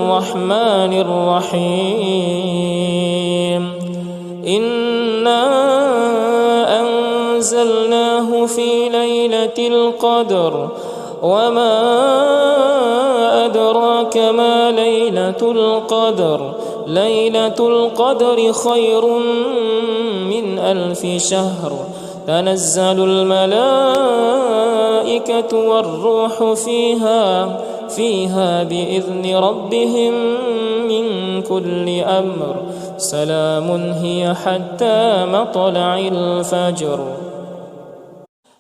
الرحمن الرحيم إنا أنزلناه في ليلة القدر وما أدراك ما ليلة القدر ليلة القدر خير من 1000 شهر تنزل الملائكة والروح فيها بإذن ربهم من كل أمر سلام هي حتى مطلع الفجر.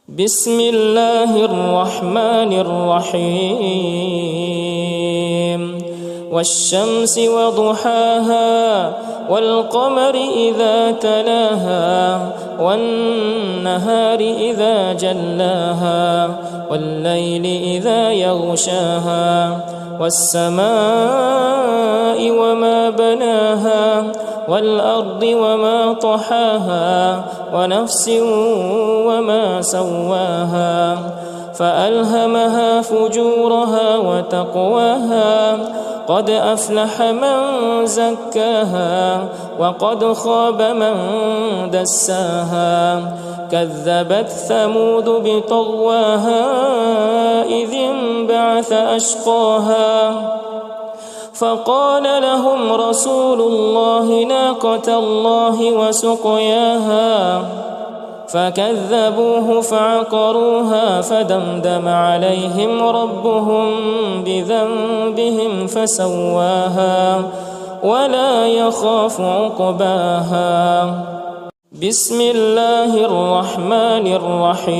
بسم الله الرحمن الرحيم والشمس وضحاها والقمر إذا تلاها والنهار إذا جلاها والليل إذا يغشاها والسماء وما بناها والأرض وما طحاها ونفس وما سواها فألهمها فجورها وتقواها قد أفلح من زكاها وقد خاب من دساها كذبت ثمود بطغواها إذ انبعث أشقاها فقال لهم رسول الله ناقة الله وسقياها فكذبوه فعقروها فدمدم عليهم ربهم بذنبهم فسواها ولا يخاف عقباها. بسم الله الرحمن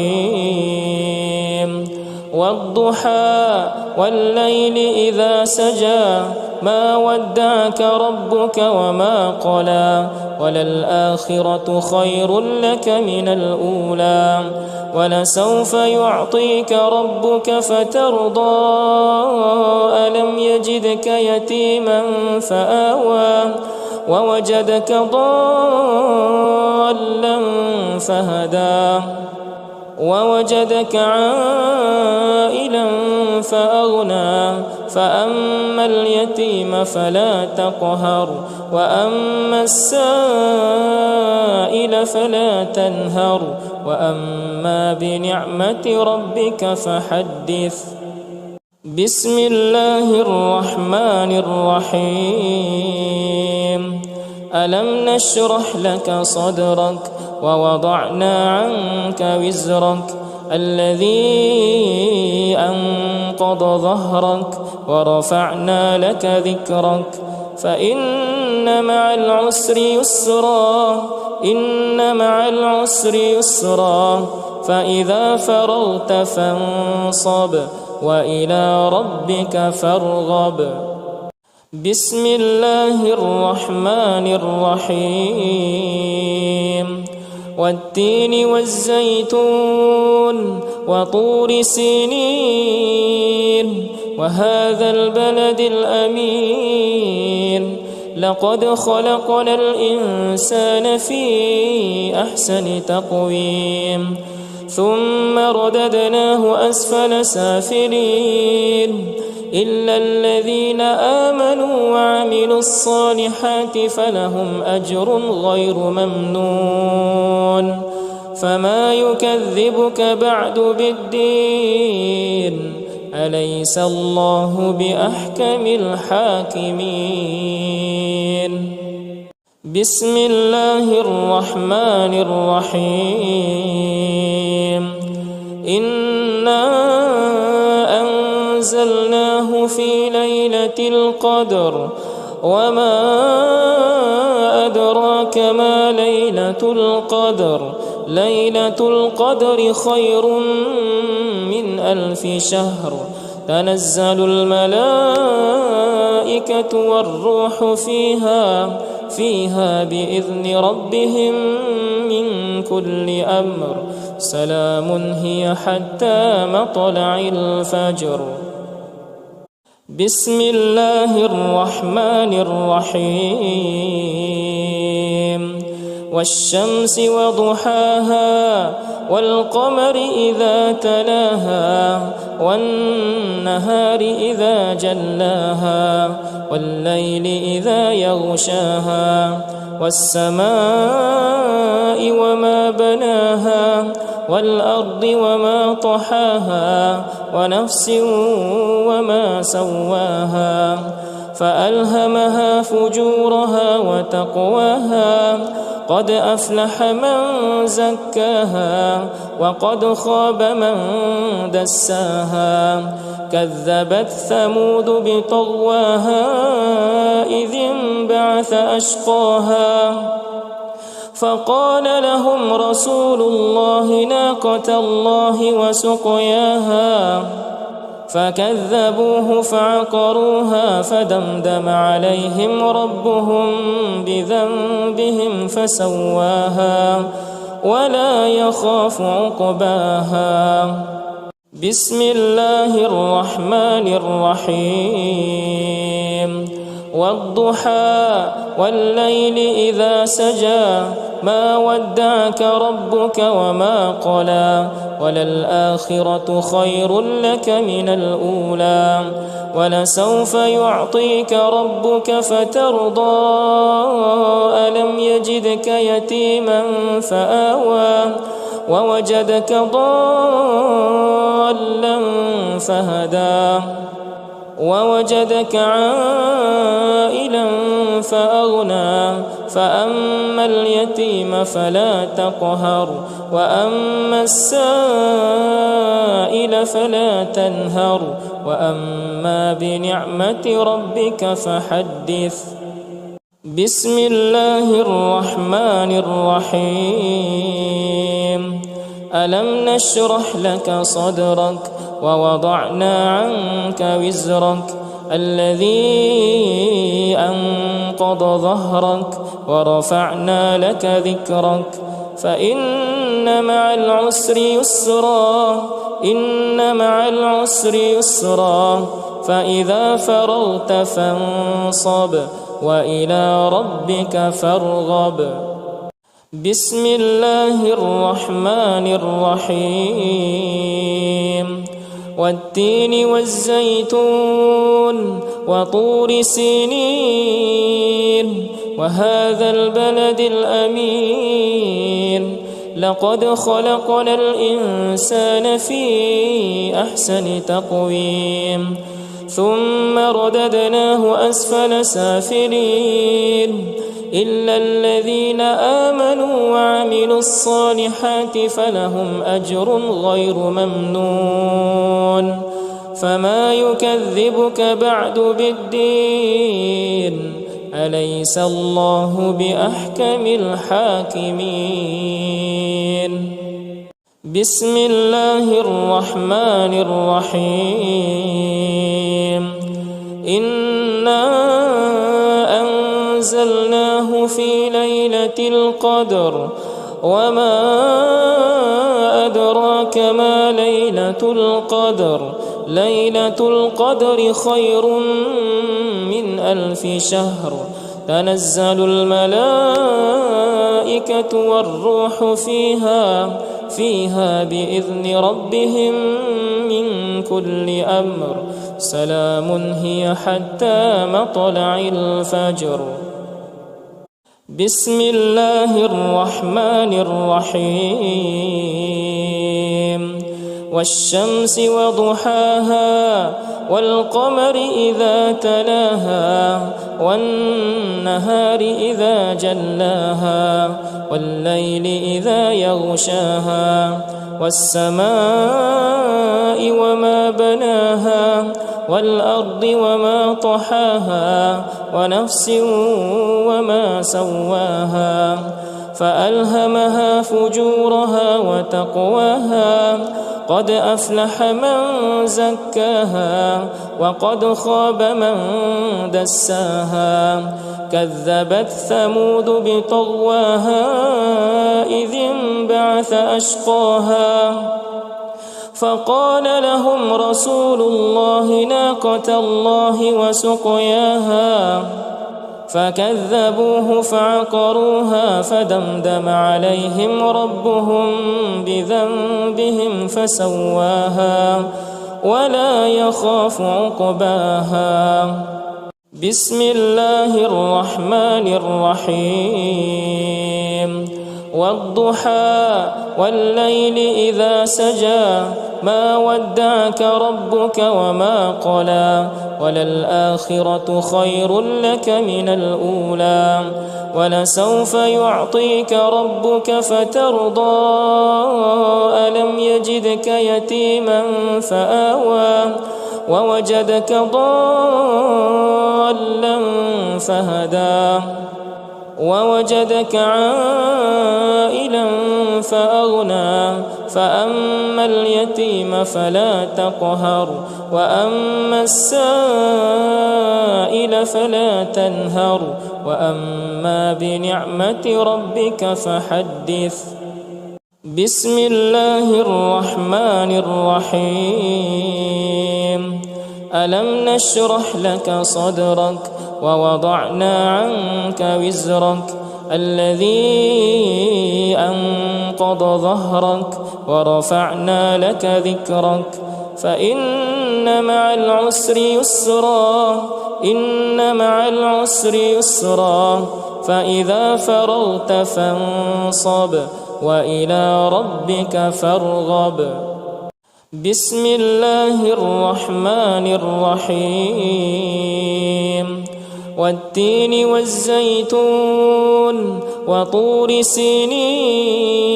الرحيم والضحى والليل إذا سجى ما ودعك ربك وما قلى وللآخرة خير لك من الأولى ولسوف يعطيك ربك فترضى ألم يجدك يتيما فآوى ووجدك ضالا فهدى ووجدك عائلا فأغنى فأما اليتيم فلا تقهر وأما السائل فلا تنهر وأما بنعمة ربك فحدث. بسم الله الرحمن الرحيم ألم نشرح لك صدرك ووضعنا عنك وزرك الذي أنقض ظهرك ورفعنا لك ذكرك فإن مع العسر يسرا إن مع العسر يسرا فإذا فرغت فانصب وإلى ربك فارغب. بسم الله الرحمن الرحيم والتين والزيتون وطور سينين وهذا البلد الأمين لقد خلقنا الإنسان في أحسن تقويم ثم رددناه أسفل سافلين إلا الذين آمنوا وعملوا الصالحات فلهم أجر غير ممنون فما يكذبك بعد بالدين أليس الله بأحكم الحاكمين. بسم الله الرحمن الرحيم إنا أنزلناه في ليلة القدر وما أدراك ما ليلة القدر ليلة القدر خير من 1000 شهر تنزل الملائكة والروح فيها بإذن ربهم من كل أمر سلام هي حتى مطلع الفجر. بسم الله الرحمن الرحيم والشمس وضحاها والقمر إذا تلاها والنهار إذا جلاها والليل إذا يغشاها والسماء وما بناها والأرض وما طحاها ونفس وما سواها فألهمها فجورها وتقواها قد أفلح من زكاها وقد خاب من دساها كذبت ثمود بطغواها إذ انبعث أشقاها فقال لهم رسول الله ناقة الله وسقياها فكذبوه فعقروها فدمدم عليهم ربهم بذنبهم فسواها ولا يخاف عقباها. بسم الله الرحمن الرحيم والضحى والليل إذا سجى ما ودعك ربك وما قلى وللآخرة خير لك من الأولى ولسوف يعطيك ربك فترضى ألم يجدك يتيما فآوى ووجدك ضالا فهدى ووجدك عائلا فأغنى فأما اليتيم فلا تقهر وأما السائل فلا تنهر وأما بنعمة ربك فحدث. بسم الله الرحمن الرحيم ألم نشرح لك صدرك ووضعنا عنك وزرك الذي أنقض ظهرك ورفعنا لك ذكرك فإن مع العسر يسرا إن مع العسر يسرا فإذا فرغت فانصب وإلى ربك فارغب. بسم الله الرحمن الرحيم والتين والزيتون وطور سينين وهذا البلد الأمين لقد خلقنا الإنسان في أحسن تقويم ثم رددناه أسفل سافلين إلا الذين آمنوا وعملوا الصالحات فلهم أجر غير ممنون فما يكذبك بعد بالدين أليس الله بأحكم الحاكمين. بسم الله الرحمن الرحيم إنا أنزلناه في ليلة القدر وما أدراك ما ليلة القدر ليلة القدر خير من 1000 شهر تنزل الملائكة والروح فيها بإذن ربهم من كل أمر سلام هي حتى مطلع الفجر. بسم الله الرحمن الرحيم والشمس وضحاها والقمر إذا تلاها والنهار إذا جلاها والليل إذا يغشاها والسماء وما بناها والأرض وما طحاها ونفس وما سواها فألهمها فجورها وتقواها قد أفلح من زكاها وقد خاب من دساها كذبت ثمود بطغواها إذ انبعث أشقاها فقال لهم رسول الله ناقة الله وسقياها فكذبوه فعقروها فدمدم عليهم ربهم بذنبهم فسواها ولا يخاف عقباها. بسم الله الرحمن الرحيم. والضحى والليل إذا سجى ما ودعك ربك وما قلى وللآخرة خير لك من الأولى ولسوف يعطيك ربك فترضى ألم يجدك يتيما فآوى ووجدك ضالا فهدى ووجدك عائلا فأغنى فأما اليتيم فلا تقهر وأما السائل فلا تنهر وأما بنعمة ربك فحدث. بسم الله الرحمن الرحيم. ألم نشرح لك صدرك ووضعنا عنك وزرك الذي أنقض ظهرك ورفعنا لك ذكرك فإن مع العسر يسرا إن مع العسر يسرا فإذا فرغت فانصب وإلى ربك فارغب. بسم الله الرحمن الرحيم. والتين والزيتون وطور سينين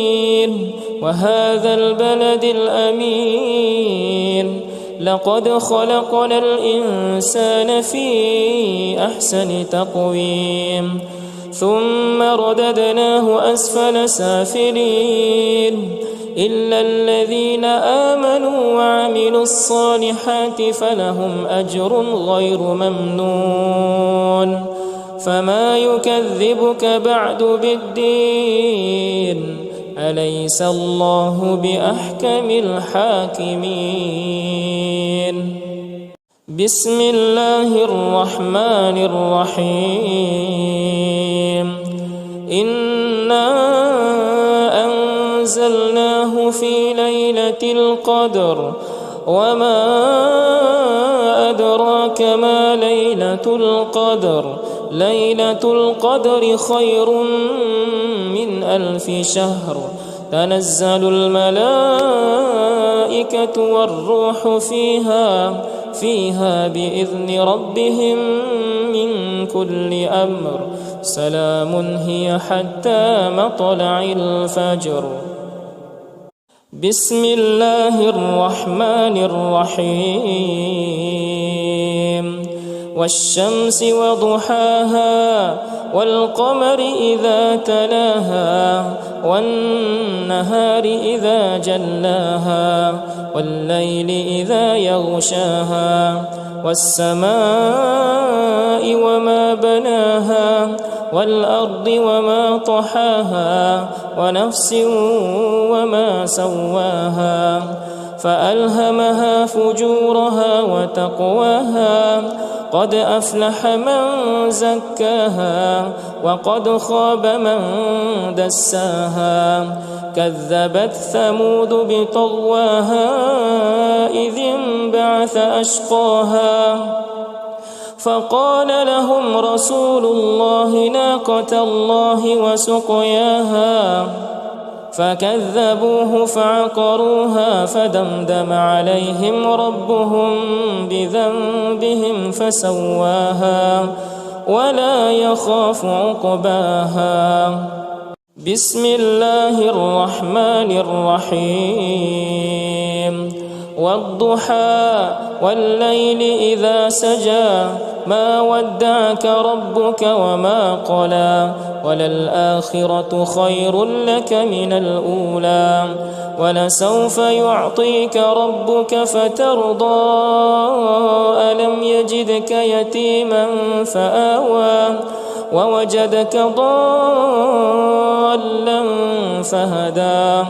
وهذا البلد الأمين لقد خلقنا الإنسان في أحسن تقويم ثم رددناه أسفل سافلين إلا الذين آمنوا وعملوا الصالحات فلهم أجر غير ممنون. فما يكذبك بعد بالدين أليس الله بأحكم الحاكمين. بسم الله الرحمن الرحيم. إنا أنزلناه في ليلة القدر وما أدراك ما ليلة القدر ليلة القدر خير من 1000 شهر تنزل الملائكة والروح فيها بإذن ربهم من كل أمر سلام هي حتى مطلع الفجر. بسم الله الرحمن الرحيم. والشمس وضحاها والقمر إذا تلاها والنهار إذا جلاها والليل إذا يغشاها والسماء وما بناها والأرض وما طحاها ونفس وما سواها فألهمها فجورها وتقواها قد أفلح من زكاها وقد خاب من دساها كذبت ثمود بطغواها إذ انبعث أشقاها فقال لهم رسول الله ناقة الله وسقياها فكذبوه فعقروها فدمدم عليهم ربهم بذنبهم فسواها ولا يخاف عقباها. بسم الله الرحمن الرحيم. والضحى والليل إذا سجى ما ودعك ربك وما قلى وللآخرة خير لك من الأولى ولسوف يعطيك ربك فترضى ألم يجدك يتيما فآوى ووجدك ضالا فهدى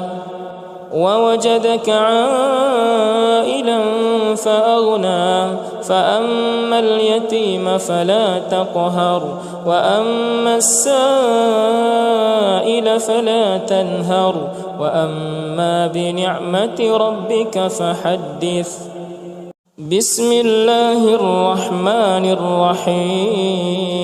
ووجدك عائلا فأغنى فأما اليتيم فلا تقهر وأما السائل فلا تنهر وأما بنعمة ربك فحدث. بسم الله الرحمن الرحيم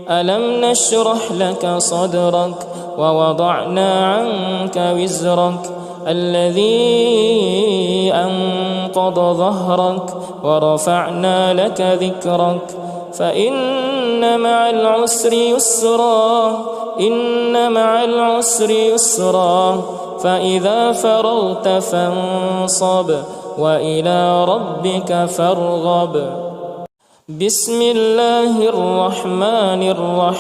ألم نشرح لك صدرك ووضعنا عنك وزرك الذي أنقض ظهرك ورفعنا لك ذكرك فإن مع العسر يسرا إن مع العسر يسرا فإذا فرغت فانصب وإلى ربك فارغب بسم الله الرحمن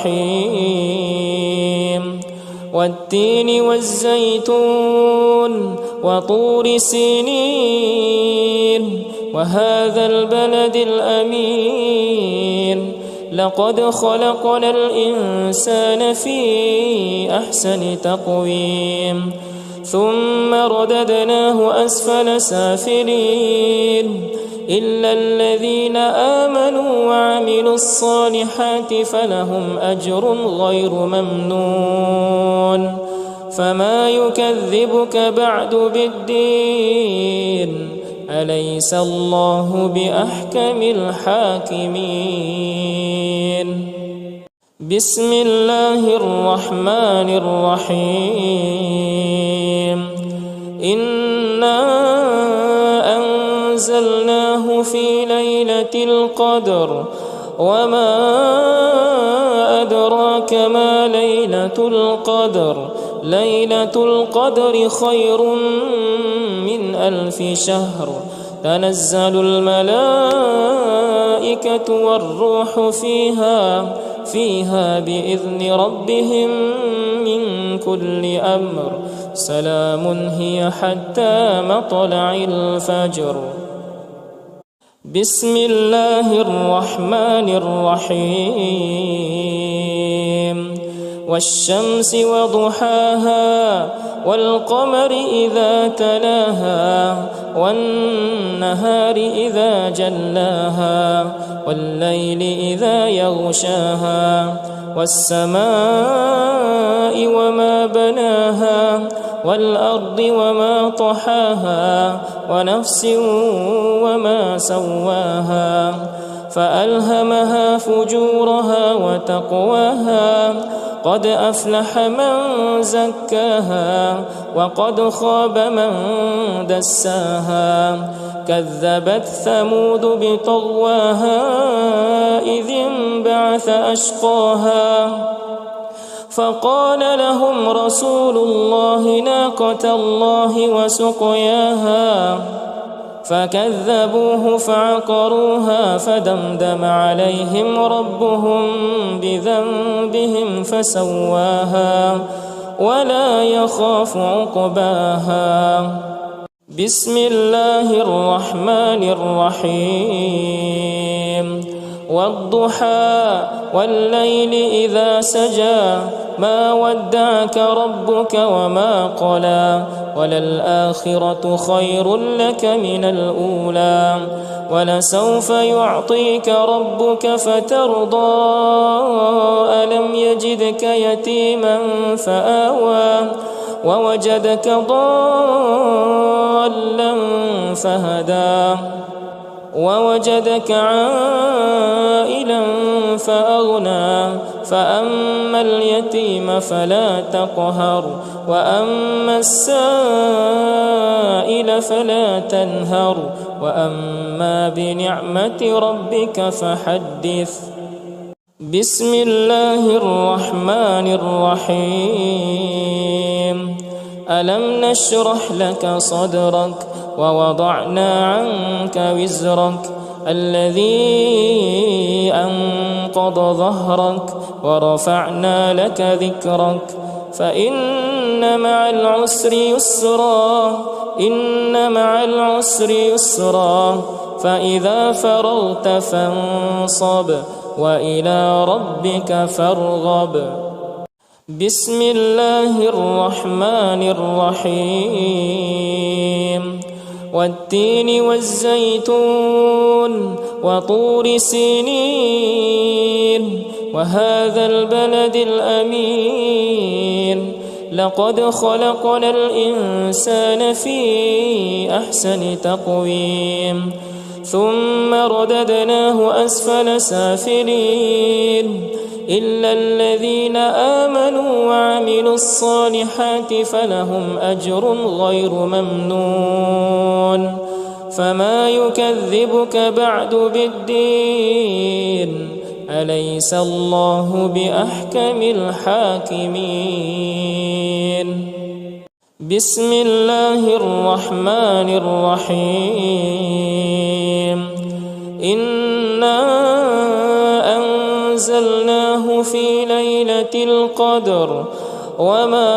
الرحيم والتين والزيتون وطور سينين وهذا البلد الأمين لقد خلقنا الإنسان في أحسن تقويم ثم رددناه أسفل سافلين إلا الذين آمنوا وعملوا الصالحات فلهم أجر غير ممنون فما يكذبك بعد بالدين أليس الله بأحكم الحاكمين بسم الله الرحمن الرحيم إنا أنزلناه في ليلة القدر وما أدراك ما ليلة القدر ليلة القدر خير من 1000 شهر تنزل الملائكة والروح فيها بإذن ربهم من كل أمر سلام هي حتى مطلع الفجر بسم الله الرحمن الرحيم والشمس وضحاها والقمر إذا تلاها والنهار إذا جلاها والليل إذا يغشاها والسماء وما بناها والأرض وما طحاها ونفس وما سواها فألهمها فجورها وتقواها قد أفلح من زكاها وقد خاب من دساها كذبت ثمود بطغواها إذ انبعث أشقاها فقال لهم رسول الله ناقة الله وسقياها فكذبوه فعقروها فدمدم عليهم ربهم بذنبهم فسواها ولا يخاف عقباها بسم الله الرحمن الرحيم والضحى والليل إذا سجى ما ودعك ربك وما قلى وللآخرة خير لك من الأولى ولسوف يعطيك ربك فترضى ألم يجدك يتيما فآوى ووجدك ضالا فهدى ووجدك عائلا فأغنى فأما اليتيم فلا تقهر وأما السائل فلا تنهر وأما بنعمة ربك فحدث بسم الله الرحمن الرحيم ألم نشرح لك صدرك ووضعنا عنك وزرك الذي أنقض ظهرك ورفعنا لك ذكرك فإن مع العسر يسرا إن مع العسر يسرا فإذا فرغت فانصب وإلى ربك فارغب بسم الله الرحمن الرحيم والتين والزيتون وطور سينين وهذا البلد الأمين لقد خلقنا الإنسان في أحسن تقويم ثم رددناه أسفل سافلين إلا الذين آمنوا وعملوا الصالحات فلهم أجر غير ممنون فما يكذبك بعد بالدين أليس الله بأحكم الحاكمين بسم الله الرحمن الرحيم إنا أنزلناه في ليلة القدر وما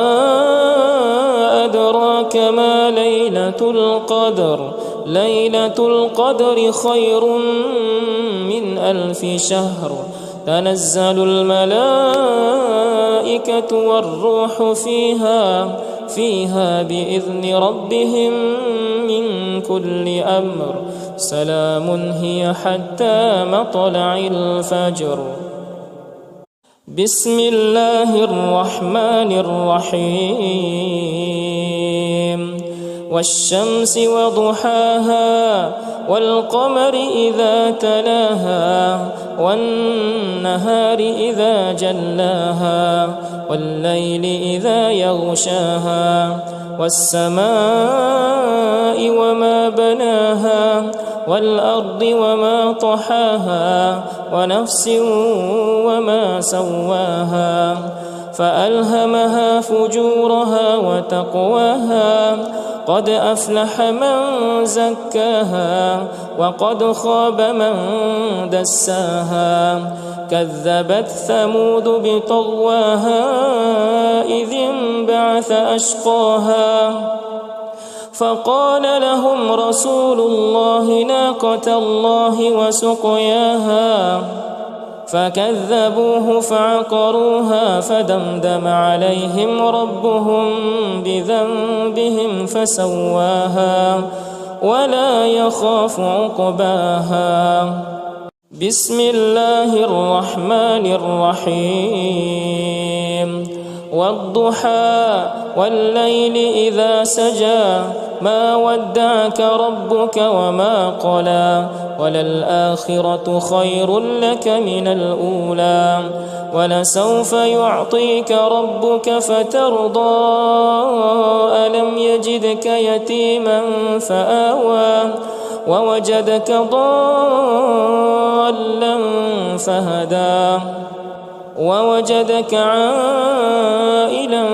أدراك ما ليلة القدر ليلة القدر خير من 1000 شهر تنزل الملائكة والروح فيها بإذن ربهم من كل أمر سلام هي حتى مطلع الفجر بسم الله الرحمن الرحيم والشمس وضحاها والقمر إذا تلاها والنهار إذا جلاها والليل إذا يغشاها والسماء وما بناها والأرض وما طحاها ونفس وما سواها فألهمها فجورها وتقواها قد أفلح من زكاها وقد خاب من دساها كذبت ثمود بطغواها إذ انبعث أشقاها فقال لهم رسول الله ناقة الله وسقياها فكذبوه فعقروها فدمدم عليهم ربهم بذنبهم فسواها ولا يخاف عقباها بسم الله الرحمن الرحيم والضحى والليل إذا سجى ما ودعك ربك وما قلى وللآخرة خير لك من الأولى ولسوف يعطيك ربك فترضى ألم يجدك يتيما فآوى ووجدك ضالا فهدى ووجدك عائلا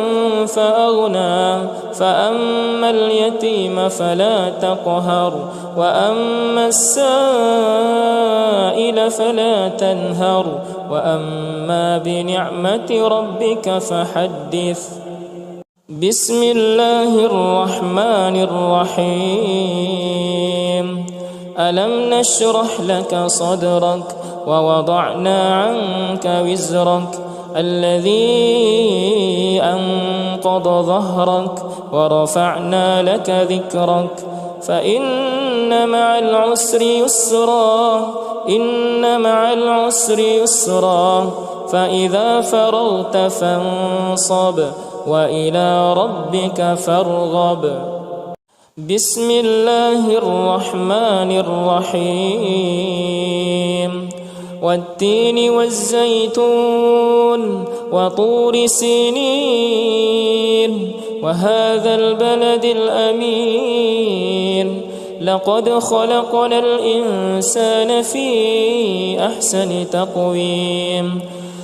فأغنى فأما اليتيم فلا تقهر وأما السائل فلا تنهر وأما بنعمة ربك فحدث بسم الله الرحمن الرحيم ألم نشرح لك صدرك ووضعنا عنك وزرك الذي أنقض ظهرك ورفعنا لك ذكرك فإن مع العسر يسرا إن مع العسر يسرا فإذا فرغت فانصب وإلى ربك فارغب بسم الله الرحمن الرحيم والتين والزيتون وطور سينين وهذا البلد الأمين لقد خلقنا الإنسان في أحسن تقويم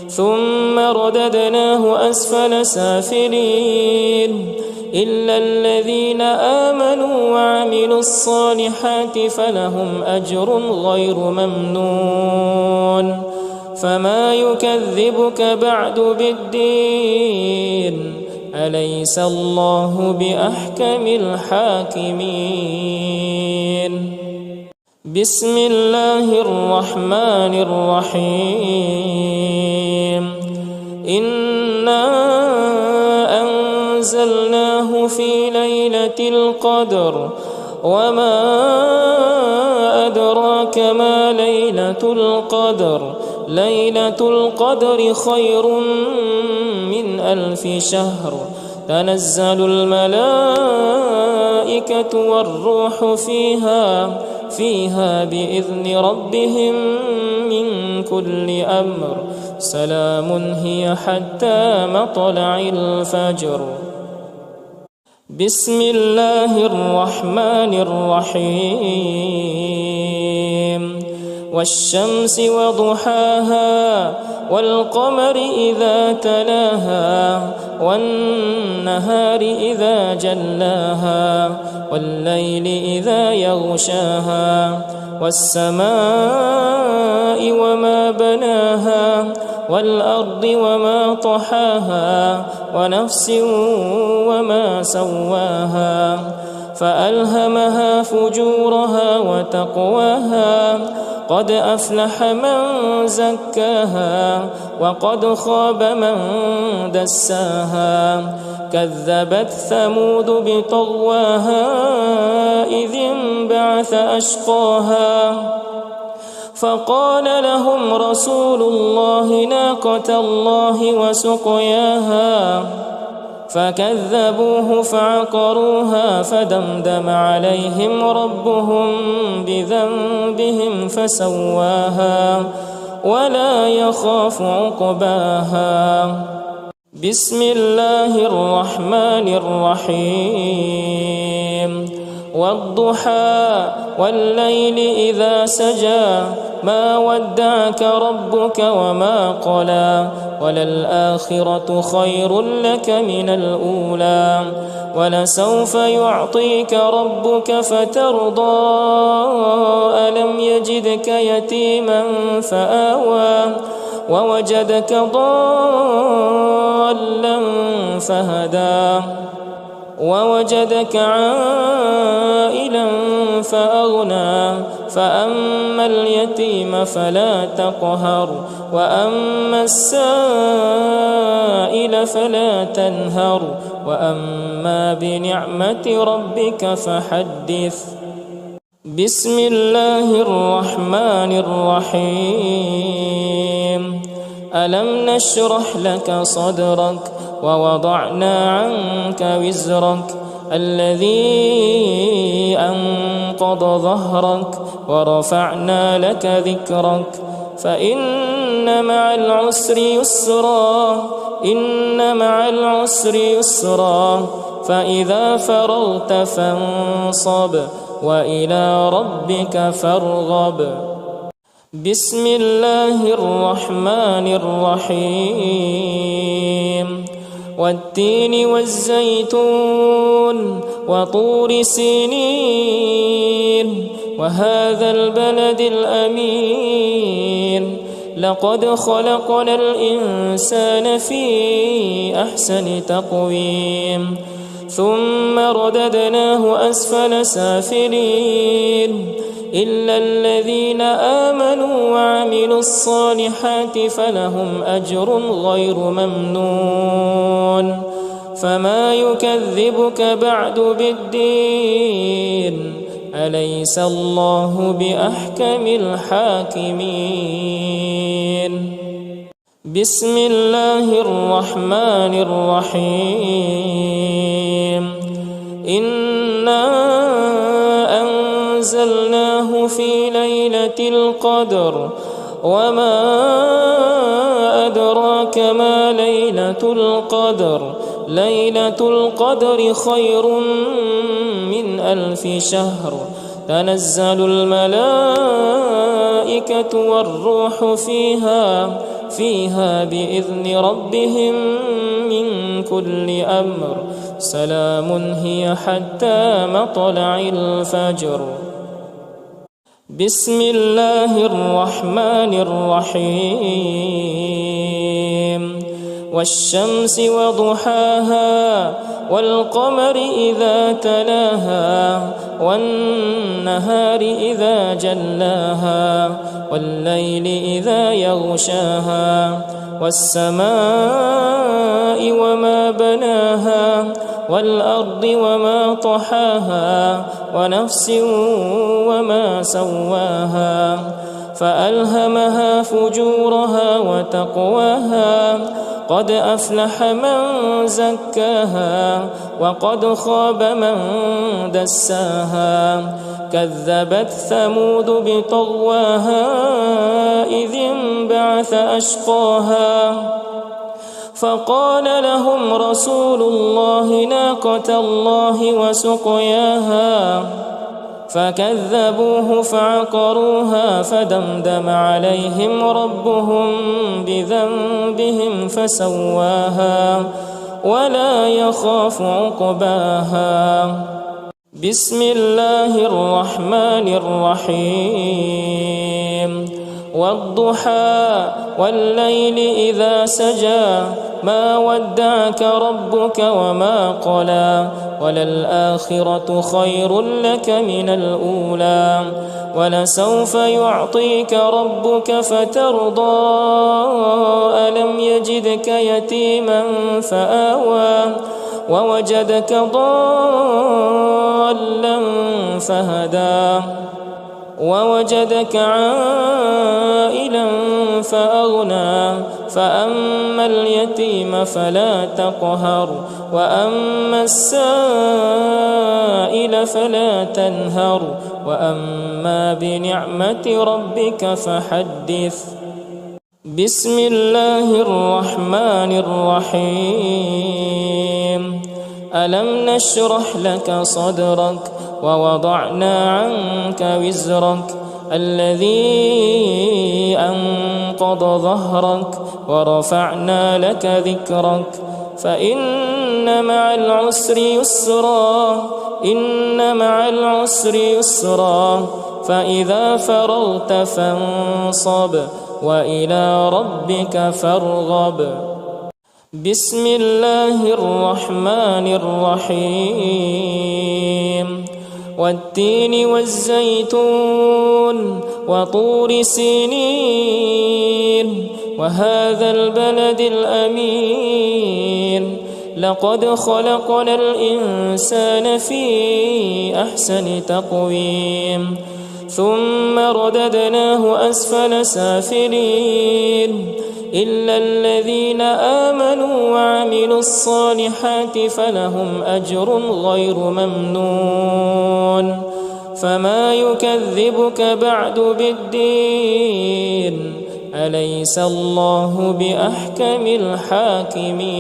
ثم رددناه أسفل سافلين إلا الذين آمنوا وعملوا الصالحات فلهم أجر غير ممنون فما يكذبك بعد بالدين أليس الله بأحكم الحاكمين بسم الله الرحمن الرحيم إنا أنزلناه في ليلة القدر وما أدراك ما ليلة القدر ليلة القدر خير من 1000 شهر تنزل الملائكة والروح فيها بإذن ربهم من كل أمر سلام هي حتى مطلع الفجر. بسم الله الرحمن الرحيم. والشمس وضحاها والقمر إذا تلاها والنهار إذا جلاها والليل إذا يغشاها والسماء وما بناها والأرض وما طحاها ونفس وما سواها فألهمها فجورها وتقواها قد أفلح من زكاها وقد خاب من دساها كذبت ثمود بطغواها إذ انبعث أشقاها فقال لهم رسول الله ناقة الله وسقياها فكذبوه فعقروها فدمدم عليهم ربهم بذنبهم فسواها ولا يخاف عقباها. بسم الله الرحمن الرحيم. والضحى والليل إذا سجى ما ودعك ربك وما قلى وللآخرة خير لك من الأولى ولسوف يعطيك ربك فترضى ألم يجدك يتيما فآوى ووجدك ضالا فهدى ووجدك عائلا فأغنى فأما اليتيم فلا تقهر وأما السائل فلا تنهر وأما بنعمة ربك فحدث. بسم الله الرحمن الرحيم. ألم نشرح لك صدرك ووضعنا عنك وزرك الذي أنقض ظهرك ورفعنا لك ذكرك فإن مع العسر يسرا إن مع العسر يسرا فإذا فرغت فانصب وإلى ربك فارغب. بسم الله الرحمن الرحيم. والتين والزيتون وطور سينين وهذا البلد الأمين لقد خلقنا الإنسان في أحسن تقويم ثم رددناه أسفل سافلين إلا الذين آمنوا وعملوا الصالحات فلهم أجر غير ممنون فما يكذبك بعد بالدين أليس الله بأحكم الحاكمين. بسم الله الرحمن الرحيم. إنا أنزلناه في ليلة القدر وما أدراك ما ليلة القدر ليلة القدر خير من 1000 شهر تنزل الملائكة والروح فيها بإذن ربهم من كل أمر سلام هي حتى مطلع الفجر. بسم الله الرحمن الرحيم. والشمس وضحاها والقمر إذا تلاها والنهار إذا جلاها والليل إذا يغشاها والسماء وما بناها والأرض وما طحاها ونفس وما سواها فألهمها فجورها وتقواها قد أفلح من زكاها وقد خاب من دساها كذبت ثمود بطغواها إذ انبعث أشقاها فقال لهم رسول الله ناقة الله وسقياها فكذبوه فعقروها فدمدم عليهم ربهم بذنبهم فسواها ولا يخاف عقباها. بسم الله الرحمن الرحيم. والضحى والليل إذا سجى ما ودعك ربك وما قلى وللآخرة خير لك من الأولى ولسوف يعطيك ربك فترضى ألم يجدك يتيما فآوى ووجدك ضالا فهدى ووجدك عائلا فأغنى فأما اليتيم فلا تقهر وأما السائل فلا تنهر وأما بنعمة ربك فحدث. بسم الله الرحمن الرحيم. ألم نشرح لك صدرك ووضعنا عنك وزرك الذي أنقض ظهرك ورفعنا لك ذكرك فإن مع العسر يسرا إن مع العسر يسرا فإذا فرغت فانصب وإلى ربك فارغب. بسم الله الرحمن الرحيم. والتين والزيتون وطور سينين وهذا البلد الأمين لقد خلقنا الإنسان في أحسن تقويم ثم رددناه أسفل سافلين إلا الذين آمنوا وعملوا الصالحات فلهم أجر غير ممنون فما يكذبك بعد بالدين أليس الله بأحكم الحاكمين.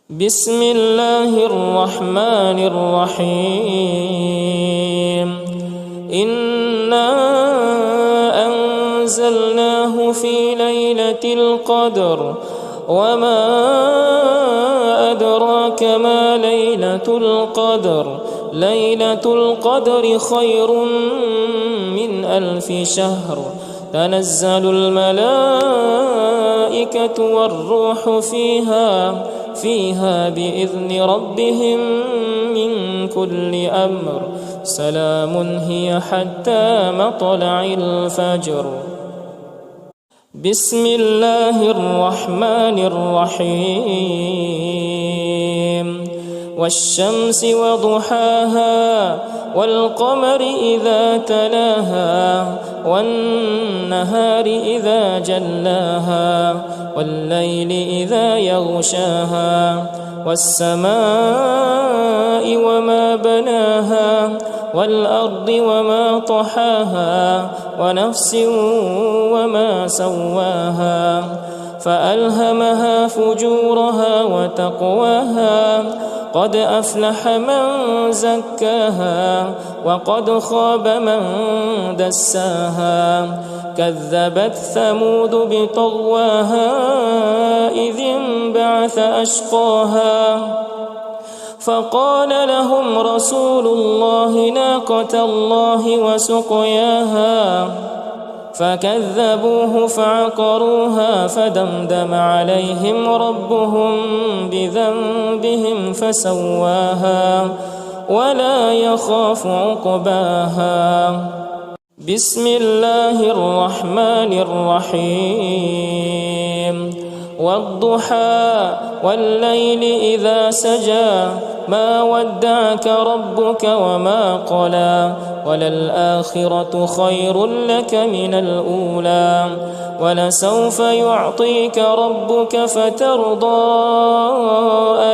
بسم الله الرحمن الرحيم. إنا أنزلناه في ليلة القدر وما أدراك ما ليلة القدر ليلة القدر خير من 1000 شهر تنزل الملائكة والروح فيها بإذن ربهم من كل أمر سلام هي حتى مطلع الفجر. بسم الله الرحمن الرحيم. والشمس وضحاها والقمر إذا تلاها والنهار إذا جلاها والليل إذا يغشاها والسماء وما بناها والأرض وما طحاها ونفس وما سواها فألهمها فجورها وتقواها قد أفلح من زكاها وقد خاب من دساها كذبت ثمود بطغواها إذ انبعث أشقاها فقال لهم رسول الله ناقة الله وسقياها فكذبوه فعقروها فدمدم عليهم ربهم بذنبهم فسواها ولا يخاف عقباها. بسم الله الرحمن الرحيم. والضحى والليل إذا سجى ما ودعك ربك وما قلى وللآخرة خير لك من الأولى ولسوف يعطيك ربك فترضى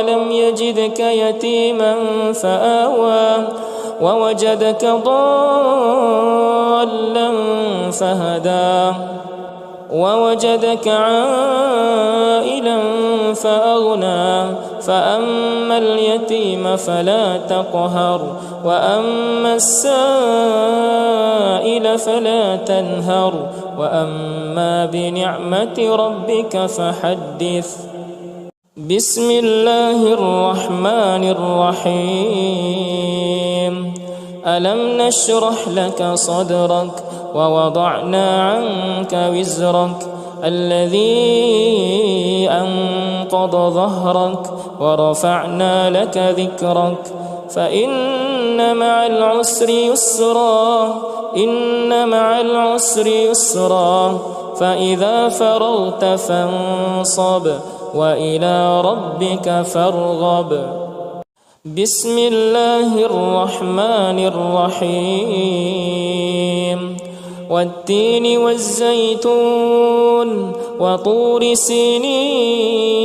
ألم يجدك يتيما فآوى ووجدك ضالا فهدى ووجدك عائلا فأغنى فأما اليتيم فلا تقهر وأما السائل فلا تنهر وأما بنعمة ربك فحدث. بسم الله الرحمن الرحيم. ألم نشرح لك صدرك ووضعنا عنك وزرك الذي أنقض ظهرك ورفعنا لك ذكرك فإن مع العسر يسرا إن مع العسر يسرا فإذا فرغت فانصب وإلى ربك فارغب. بسم الله الرحمن الرحيم. والتين والزيتون وطور سينين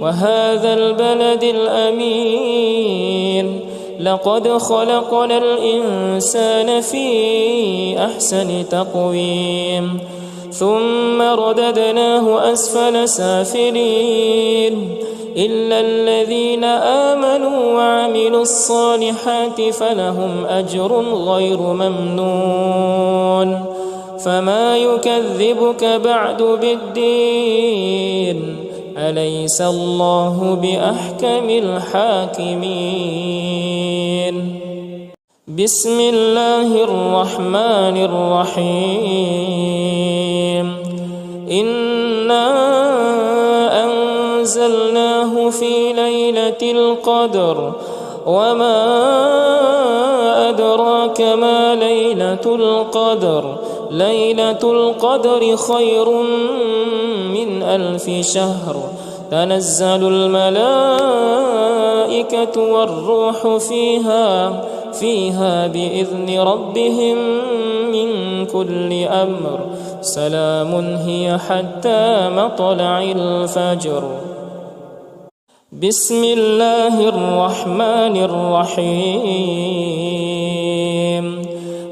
وهذا البلد الأمين لقد خلقنا الإنسان في أحسن تقويم ثم رددناه أسفل سافلين إلا الذين آمنوا وعملوا الصالحات فلهم أجر غير ممنون. فما يكذبك بعد بالدين أليس الله بأحكم الحاكمين. بسم الله الرحمن الرحيم. إنا أنزلناه في ليلة القدر وما أدراك ما ليلة القدر ليلة القدر خير من 1000 شهر تنزل الملائكة والروح فيها بإذن ربهم من كل أمر سلام هي حتى مطلع الفجر. بسم الله الرحمن الرحيم.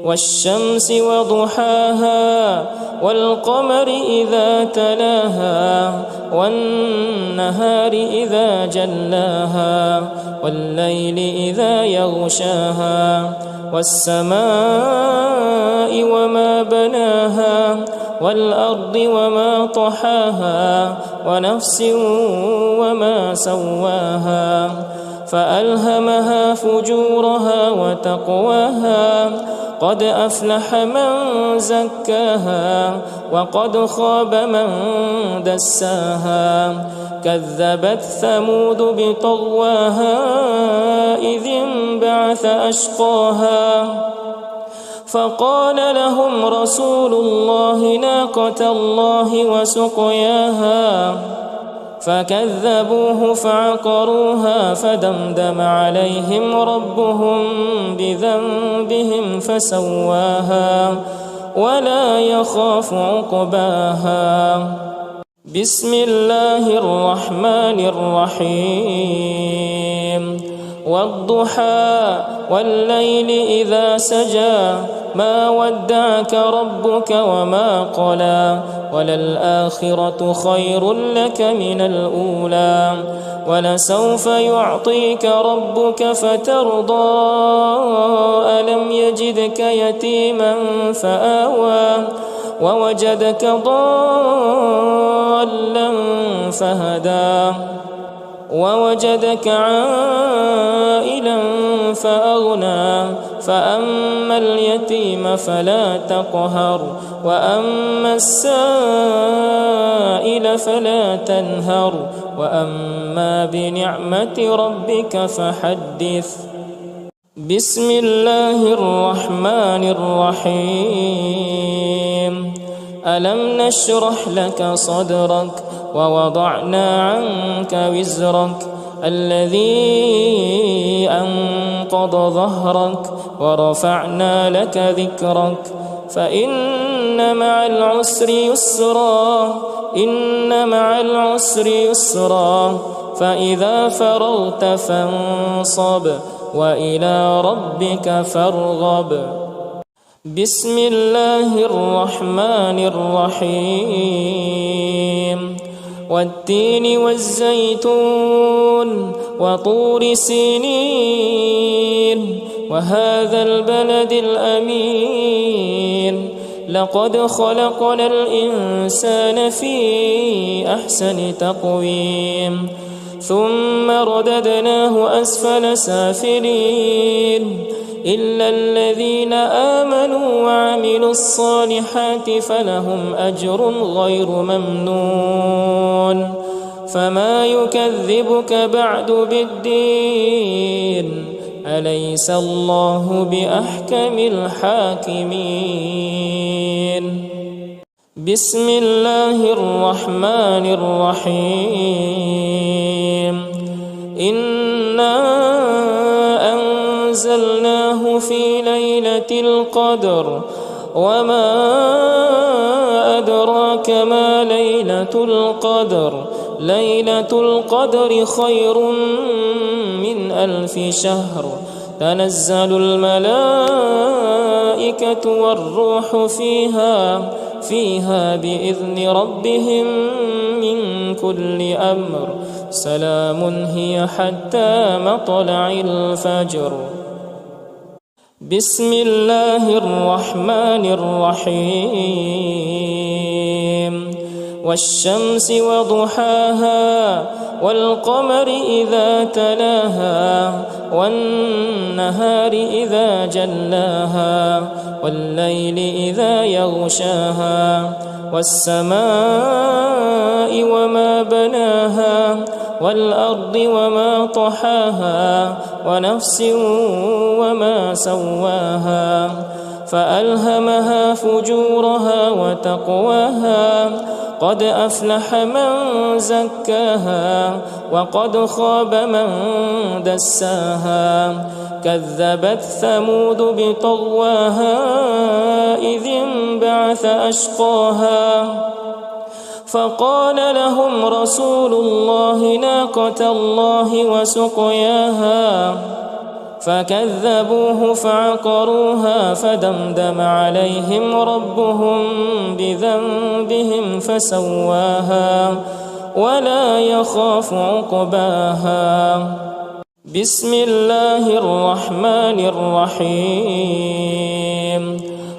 والشمس وضحاها والقمر إذا تلاها والنهار إذا جلاها والليل إذا يغشاها والسماء وما بناها والأرض وما طحاها ونفس وما سواها فألهمها فجورها وتقواها قد أفلح من زكاها وقد خاب من دساها كذبت ثمود بطغواها إذ انبعث أشقاها فقال لهم رسول الله ناقة الله وسقياها فكذبوه فعقروها فدمدم عليهم ربهم بذنبهم فسواها ولا يخاف عقباها. بسم الله الرحمن الرحيم. والضحى والليل إذا سجى ما ودعك ربك وما قلى وللآخرة خير لك من الأولى ولسوف يعطيك ربك فترضى ألم يجدك يتيما فآوى ووجدك ضالا فهدى ووجدك عائلا فأغنى فأما اليتيم فلا تقهر وأما السائل فلا تنهر وأما بنعمة ربك فحدث. بسم الله الرحمن الرحيم. ألم نشرح لك صدرك ووضعنا عنك وزرك الذي أنقض ظهرك ورفعنا لك ذكرك فإن مع العسر يسرا إن مع العسر يسرا فإذا فرغت فانصب وإلى ربك فارغب. بسم الله الرحمن الرحيم والتين والزيتون وطور سينين وهذا البلد الأمين لقد خلقنا الإنسان في أحسن تقويم ثم رددناه أسفل سافلين إلا الذين آمنوا وعملوا الصالحات فلهم أجر غير ممنون. فما يكذبك بعد بالدين أليس الله بأحكم الحاكمين. بسم الله الرحمن الرحيم إنا أنزلناه في ليلة القدر وما أدراك ما ليلة القدر ليلة القدر خير من 1000 شهر تنزل الملائكة والروح فيها بإذن ربهم من كل أمر سلام هي حتى مطلع الفجر. بسم الله الرحمن الرحيم والشمس وضحاها والقمر إذا تلاها والنهار إذا جلاها والليل إذا يغشاها والسماء وما بناها والأرض وما طحاها ونفس وما سواها فألهمها فجورها وتقواها قد أفلح من زكاها وقد خاب من دساها كذبت ثمود بطغواها إذ انبعث أشقاها فقال لهم رسول الله ناقة الله وسقياها فكذبوه فعقروها فدمدم عليهم ربهم بذنبهم فسواها ولا يخاف عقباها. بسم الله الرحمن الرحيم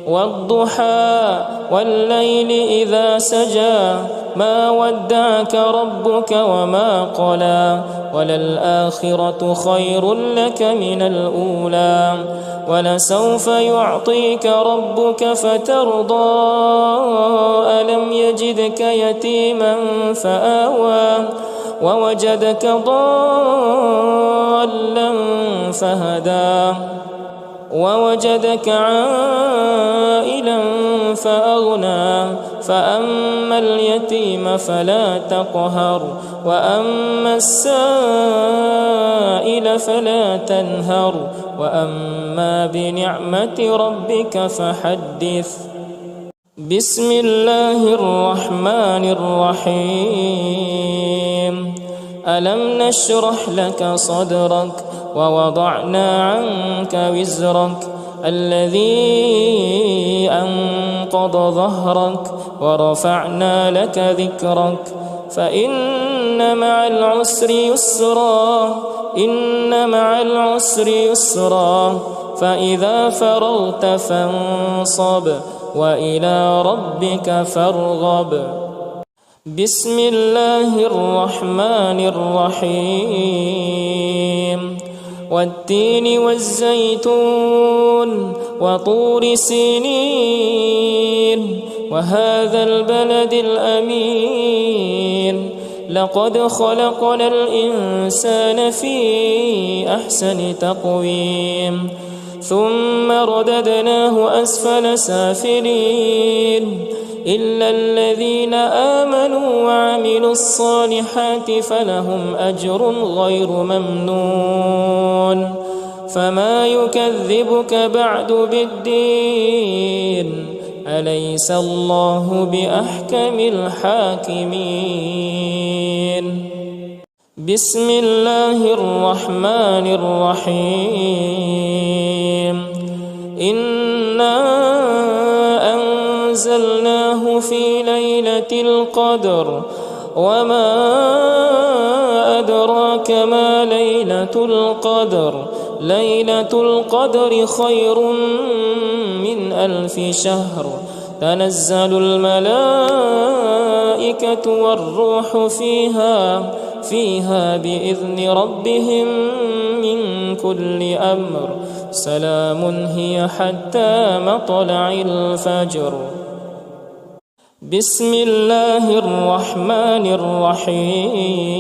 والضحى والليل إذا سجى ما ودعك ربك وما قلى وللآخرة خير لك من الأولى ولسوف يعطيك ربك فترضى ألم يجدك يتيما فآوى ووجدك ضالا فهدى ووجدك عائلا فأغنى فأما اليتيم فلا تقهر وأما السائل فلا تنهر وأما بنعمة ربك فحدث. بسم الله الرحمن الرحيم ألم نشرح لك صدرك ووضعنا عنك وزرك الذي أنقض ظهرك ورفعنا لك ذكرك فإن مع العسر يسرا إن مع العسر يسرا فإذا فرغت فانصب وإلى ربك فارغب. بسم الله الرحمن الرحيم والتين والزيتون وطور سينين وهذا البلد الأمين لقد خلقنا الإنسان في أحسن تقويم ثم رددناه أسفل سافلين إلا الذين آمنوا آمنوا وعملوا الصالحات فلهم أجر غير ممنون فما يكذبك بعد بالدين أليس الله بأحكم الحاكمين بسم الله الرحمن الرحيم إنا أنزلناه في ليلة القدر وما أدراك ما ليلة القدر ليلة القدر خير من 1000 شهر تنزل الملائكة والروح فيها بإذن ربهم من كل أمر سلام هي حتى مطلع الفجر بسم الله الرحمن الرحيم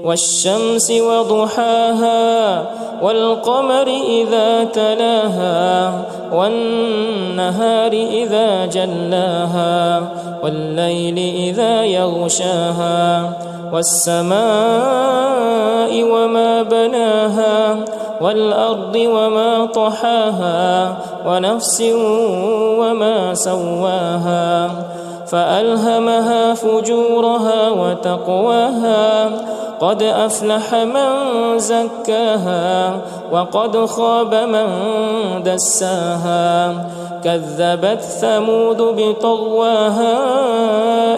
والشمس وضحاها والقمر إذا تلاها والنهار إذا جلاها والليل إذا يغشاها والسماء وما بناها والأرض وما طحاها ونفس وما سواها فألهمها فجورها وتقواها قد أفلح من زكاها وقد خاب من دساها كذبت ثمود بطغواها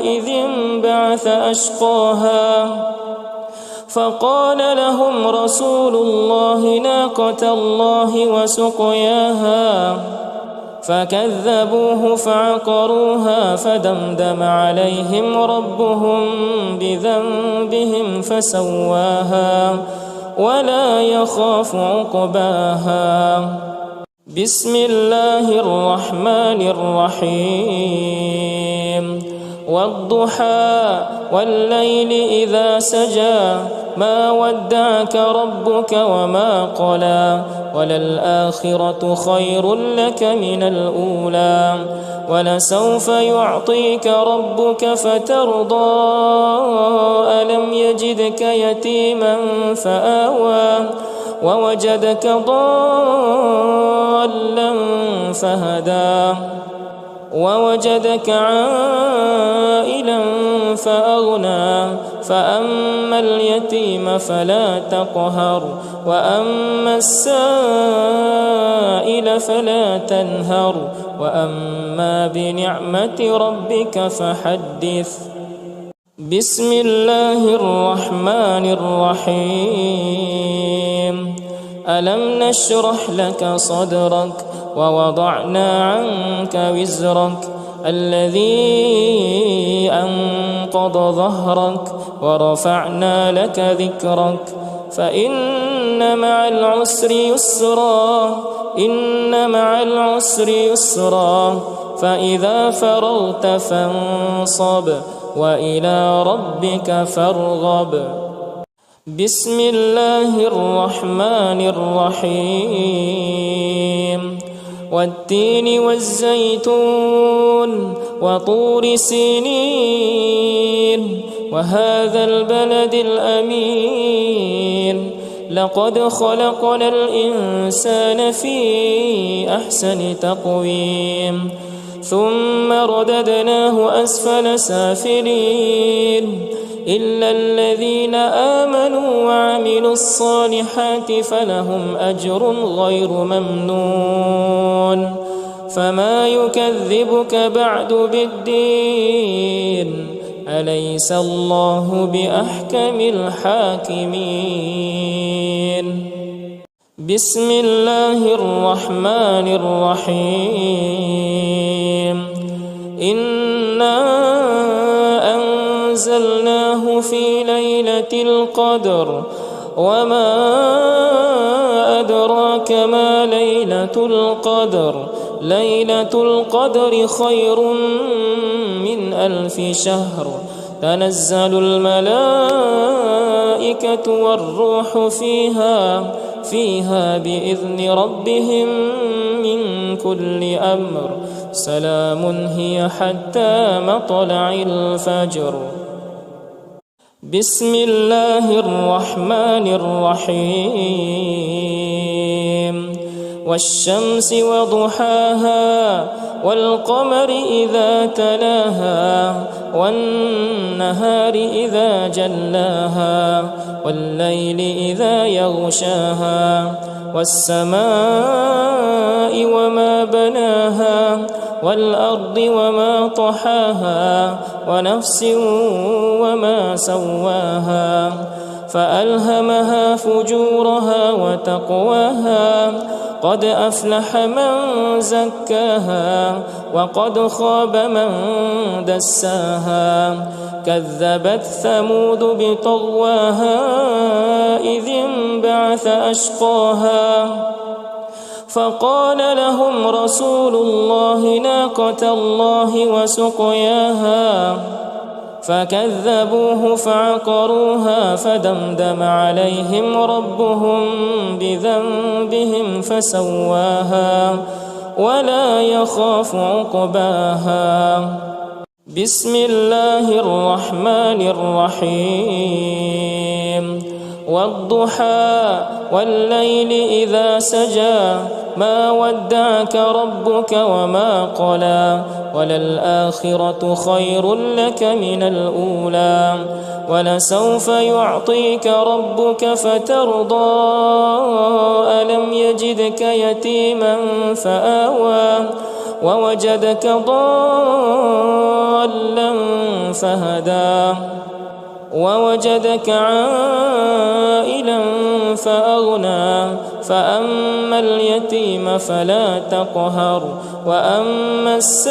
إذ انبعث أشقاها فقال لهم رسول الله ناقة الله وسقياها فكذبوه فعقروها فدمدم عليهم ربهم بذنبهم فسواها ولا يخاف عقباها بسم الله الرحمن الرحيم والضحى والليل إذا سجى ما ودعك ربك وما قلى وللآخرة خير لك من الأولى ولسوف يعطيك ربك فترضى ألم يجدك يتيما فآوى ووجدك ضالا فهدى ووجدك عائلا فأغنى فأما اليتيم فلا تقهر وأما السائل فلا تنهر وأما بنعمة ربك فحدث بسم الله الرحمن الرحيم ألم نشرح لك صدرك ووضعنا عنك وزرك الذي أنقض ظهرك ورفعنا لك ذكرك فإن مع العسر يسرا إن مع العسر يسرا فإذا فرغت فانصب وإلى ربك فارغب بسم الله الرحمن الرحيم والتين والزيتون وطور سينين وهذا البلد الأمين لقد خلقنا الإنسان في أحسن تقويم ثم رددناه أسفل سافلين إلا الذين آمنوا وعملوا الصالحات فلهم أجر غير ممنون فما يكذبك بعد بالدين أليس الله بأحكم الحاكمين بسم الله الرحمن الرحيم إنا أنزلناه في ليلة القدر وما أدراك ما ليلة القدر ليلة القدر خير من 1000 شهر تنزل الملائكة والروح فيها بإذن ربهم من كل أمر سلام هي حتى مطلع الفجر. بسم الله الرحمن الرحيم. والشمس وضحاها والقمر إذا تلاها والنهار إذا جلاها والليل إذا يغشاها والسماء وما بناها والأرض وما طحاها ونفس وما سواها فألهمها فجورها وتقواها قد أفلح من زكاها وقد خاب من دساها كذبت ثمود بطغواها إذ انبعث أشقاها فقال لهم رسول الله ناقة الله وسقياها فكذبوه فعقروها فدمدم عليهم ربهم بذنبهم فسواها ولا يخاف عقباها. بسم الله الرحمن الرحيم. والضحى والليل إذا سجى ما ودعك ربك وما قلى وللآخرة خير لك من الأولى ولسوف يعطيك ربك فترضى ألم يجدك يتيما فآوى ووجدك ضالا فهدى ووجدك عائلا فأغنى فأما اليتيم فلا تقهر وأما السائل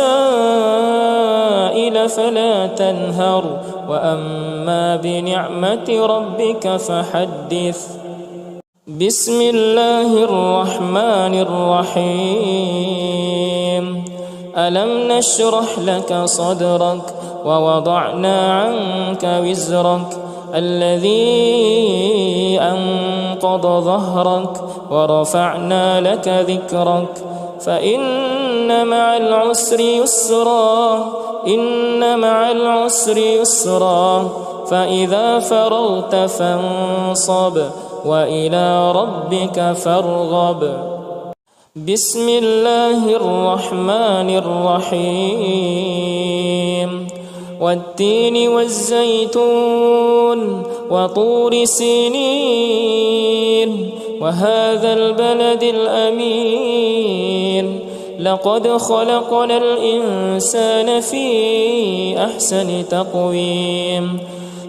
فلا تنهر وأما بنعمة ربك فحدث. بسم الله الرحمن الرحيم. ألم نشرح لك صدرك ووضعنا عنك وزرك الذي أنقض ظهرك ورفعنا لك ذكرك فإن مع العسر يسرا إن مع العسر يسرا فإذا فرغت فانصب وإلى ربك فارغب. بسم الله الرحمن الرحيم. والتين والزيتون وطور سينين وهذا البلد الأمين لقد خلقنا الإنسان في أحسن تقويم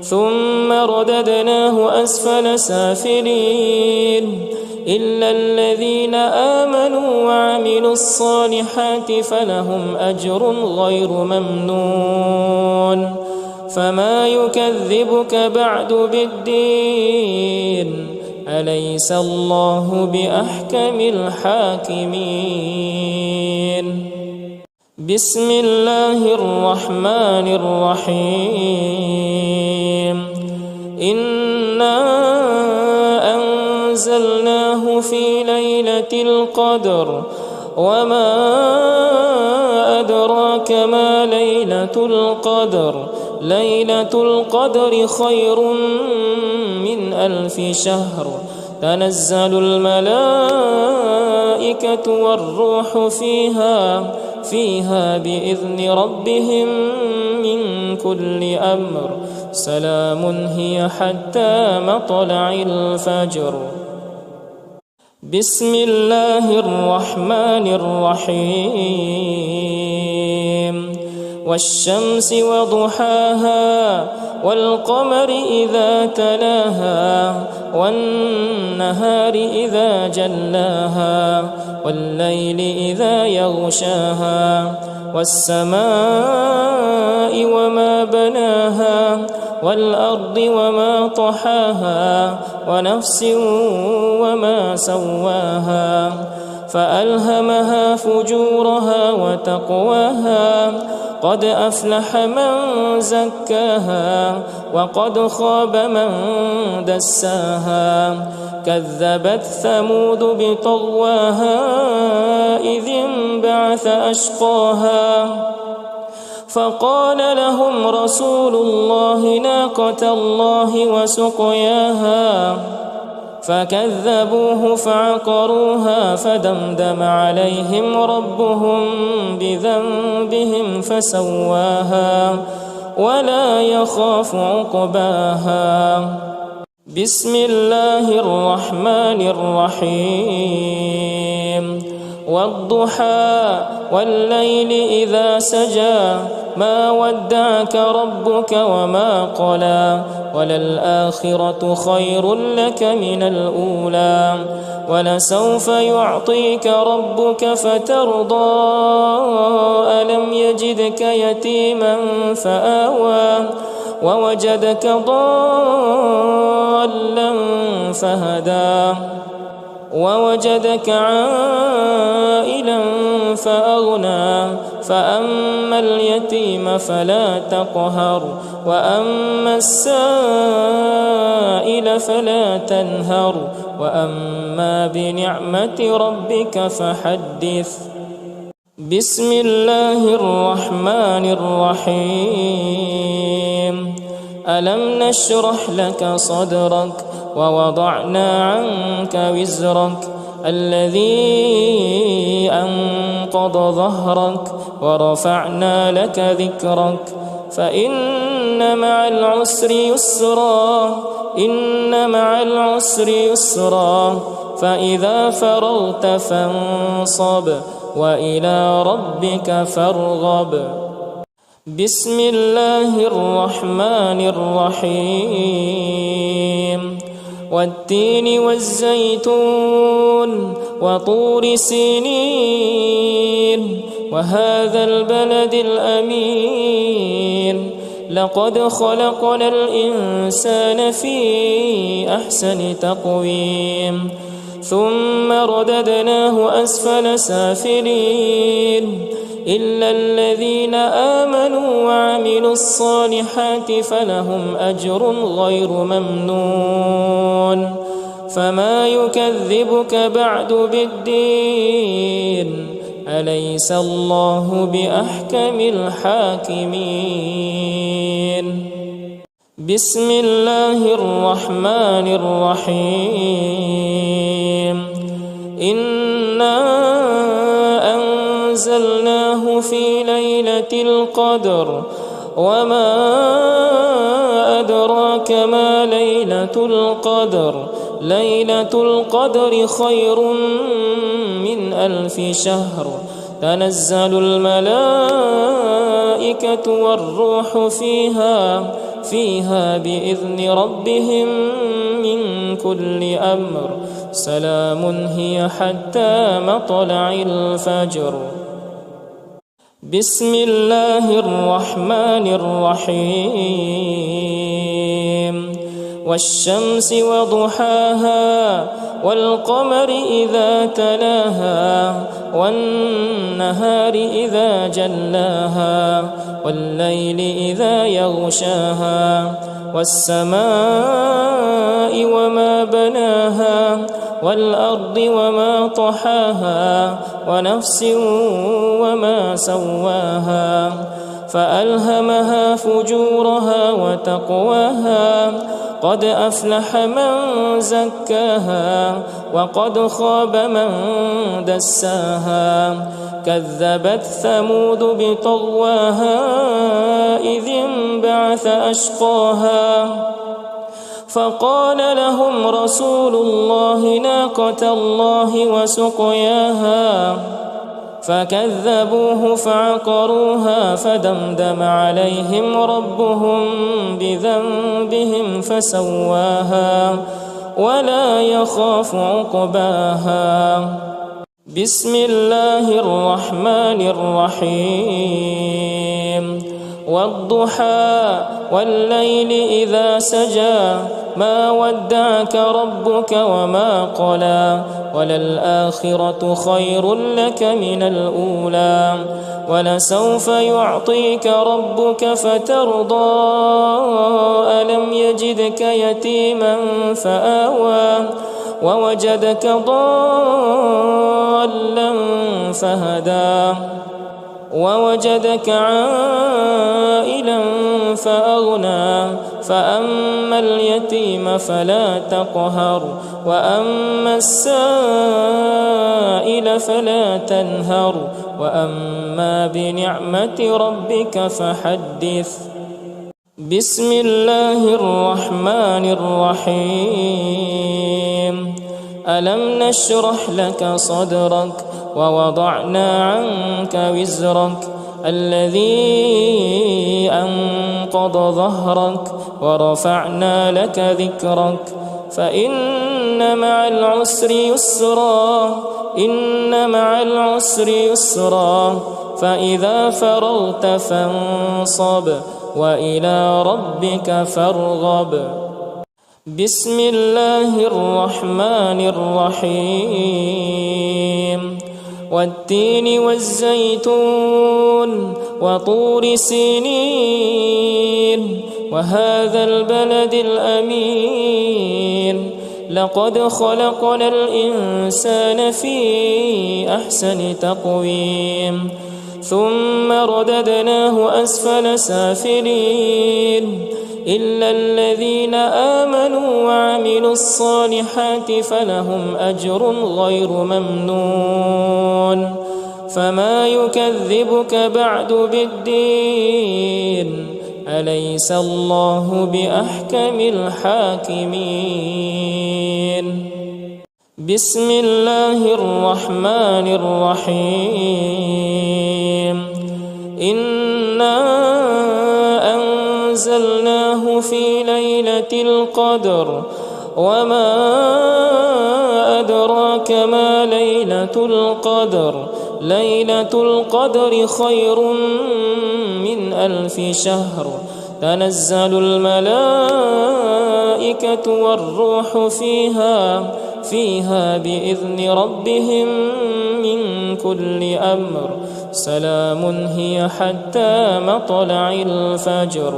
ثم رددناه أسفل سافلين إلا الذين آمنوا وعملوا الصالحات فلهم أجر غير ممنون. فما يكذبك بعد بالدين أليس الله بأحكم الحاكمين. بسم الله الرحمن الرحيم. إنا أنزلناه في ليلة القدر وما أدراك ما ليلة القدر ليلة القدر خير من 1000 شهر تنزل الملائكة والروح فيها بإذن ربهم من كل أمر سلام هي حتى مطلع الفجر. بسم الله الرحمن الرحيم. والشمس وضحاها والقمر إذا تلاها والنهار إذا جلاها والليل إذا يغشاها والسماء وما بناها والأرض وما طحاها ونفس وما سواها فألهمها فجورها وتقواها قد أفلح من زكاها وقد خاب من دساها كذبت ثمود بطغواها إذ انبعث أشقاها فقال لهم رسول الله ناقة الله وسقياها فكذبوه فعقروها فدمدم عليهم ربهم بذنبهم فسواها ولا يخاف عقباها. بسم الله الرحمن الرحيم. والضحى والليل إذا سجى ما ودعك ربك وما قلى وللآخرة خير لك من الأولى ولسوف يعطيك ربك فترضى ألم يجدك يتيما فآوى ووجدك ضالا فهدى ووجدك عائلا فأغنى فأما اليتيم فلا تقهر وأما السائل فلا تنهر وأما بنعمة ربك فحدث. بسم الله الرحمن الرحيم. ألم نشرح لك صدرك ووضعنا عنك وزرك الذي أنقض ظهرك ورفعنا لك ذكرك فإن مع العسر يسرا إن مع العسر يسرا فإذا فرغت فانصب وإلى ربك فارغب. بسم الله الرحمن الرحيم. والتين والزيتون وطور سينين وهذا البلد الأمين لقد خلقنا الإنسان في أحسن تقويم ثم رددناه أسفل سافلين إلا الذين آمنوا وعملوا الصالحات فلهم أجر غير ممنون. فما يكذبك بعد بالدين أليس الله بأحكم الحاكمين. بسم الله الرحمن الرحيم. إنا أنزلناه في ليلة القدر وما أدراك ما ليلة القدر ليلة القدر خير من 1000 شهر تنزل الملائكة والروح فيها بإذن ربهم من كل أمر سلام هي حتى مطلع الفجر. بسم الله الرحمن الرحيم. والشمس وضحاها والقمر إذا تلاها والنهار إذا جلاها والليل إذا يغشاها والسماء وما بناها والأرض وما طحاها ونفس وما سواها فألهمها فجورها وتقواها قد أفلح من زكاها وقد خاب من دساها كذبت ثمود بطغواها إذ انبعث أشقاها فقال لهم رسول الله ناقة الله وسقياها فكذبوه فعقروها فدمدم عليهم ربهم بذنبهم فسواها ولا يخاف عقباها. بسم الله الرحمن الرحيم. والضحى والليل إذا سجى ما ودعك ربك وما قلى وللآخرة خير لك من الأولى ولسوف يعطيك ربك فترضى ألم يجدك يتيما فآوى ووجدك ضالا فهدى ووجدك عائلا فأغنى فأما اليتيم فلا تقهر وأما السائل فلا تنهر وأما بنعمة ربك فحدث. بسم الله الرحمن الرحيم. ألم نشرح لك صدرك ووضعنا عنك وزرك الذي أنقض ظهرك ورفعنا لك ذكرك فإن مع العسر يسرا إن مع العسر يسرا فإذا فرغت فانصب وإلى ربك فارغب. بسم الله الرحمن الرحيم. والتين والزيتون وطور سينين وهذا البلد الأمين لقد خلقنا الإنسان في أحسن تقويم ثم رددناه أسفل سافلين إلا الذين آمنوا وعملوا الصالحات فلهم أجر غير ممنون. فما يكذبك بعد بالدين أليس الله بأحكم الحاكمين. بسم الله الرحمن الرحيم. إنا أنزلناه في ليلة القدر وما أدراك ما ليلة القدر ليلة القدر خير من 1000 شهر تنزل الملائكة والروح فيها بإذن ربهم من كل أمر سلام هي حتى مطلع الفجر.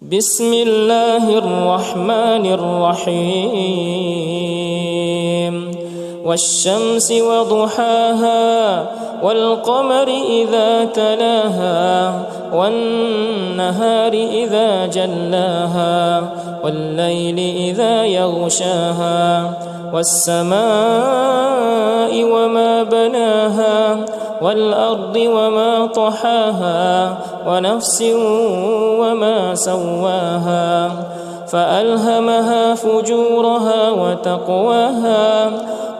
بسم الله الرحمن الرحيم. والشمس وضحاها والقمر إذا تلاها والنهار إذا جلاها والليل إذا يغشاها والسماء وما بناها والأرض وما طحاها ونفس وما سواها فألهمها فجورها وتقواها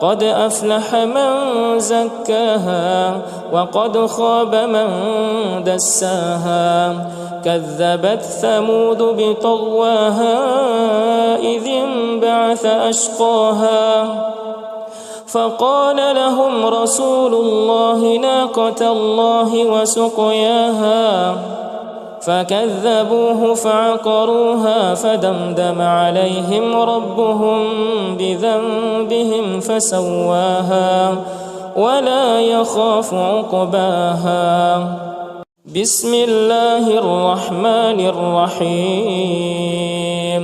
قد أفلح من زكاها وقد خاب من دساها كذبت ثمود بطغواها إذ انبعث أشقاها فقال لهم رسول الله ناقة الله وسقياها فكذبوه فعقروها فدمدم عليهم ربهم بذنبهم فسواها ولا يخاف عقباها. بسم الله الرحمن الرحيم.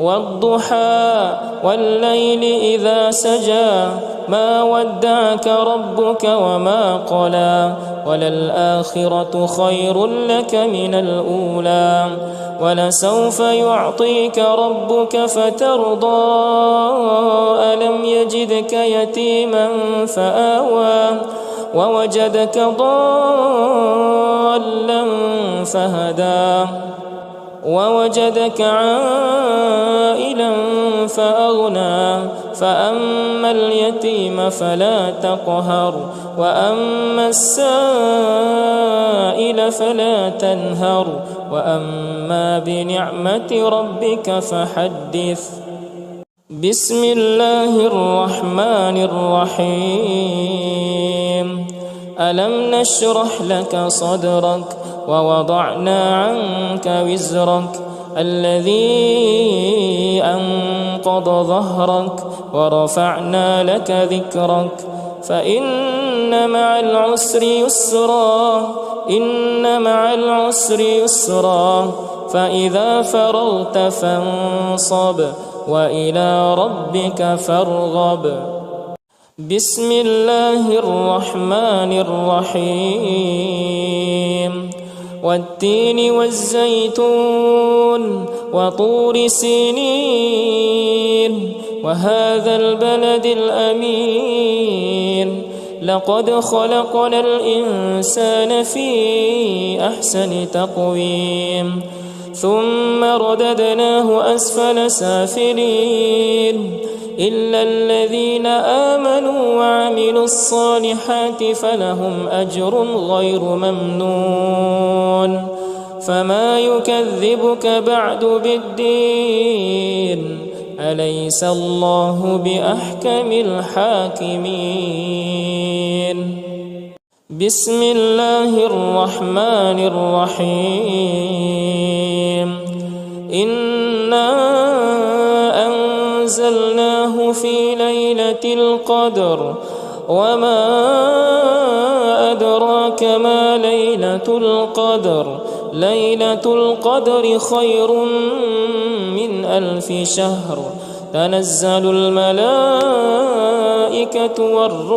والضحى والليل إذا سجى ما ودعك ربك وما قلى وللآخرة خير لك من الأولى ولسوف يعطيك ربك فترضى ألم يجدك يتيما فآوى ووجدك ضالا فهدى ووجدك عائلا فأغنى فأما اليتيم فلا تقهر وأما السائل فلا تنهر وأما بنعمة ربك فحدث. بسم الله الرحمن الرحيم. ألم نشرح لك صدرك ووضعنا عنك وزرك الذي أنقض ظهرك ورفعنا لك ذكرك فإن مع العسر يسرا إن مع العسر يسرا فإذا فرغت فانصب وإلى ربك فارغب. بسم الله الرحمن الرحيم. والتين والزيتون وطور سينين وهذا البلد الأمين لقد خلقنا الإنسان في أحسن تقويم ثم رددناه أسفل سافلين إلا الذين آمنوا وعملوا الصالحات فلهم أجر غير ممنون. فما يكذبك بعد بالدين أليس الله بأحكم الحاكمين. بسم الله الرحمن الرحيم. إنا أنزلناه في ليلة القدر وما أدراك ما ليلة القدر. ليلة القدر خير من 1000 شهر. تنزل الملائكة والروح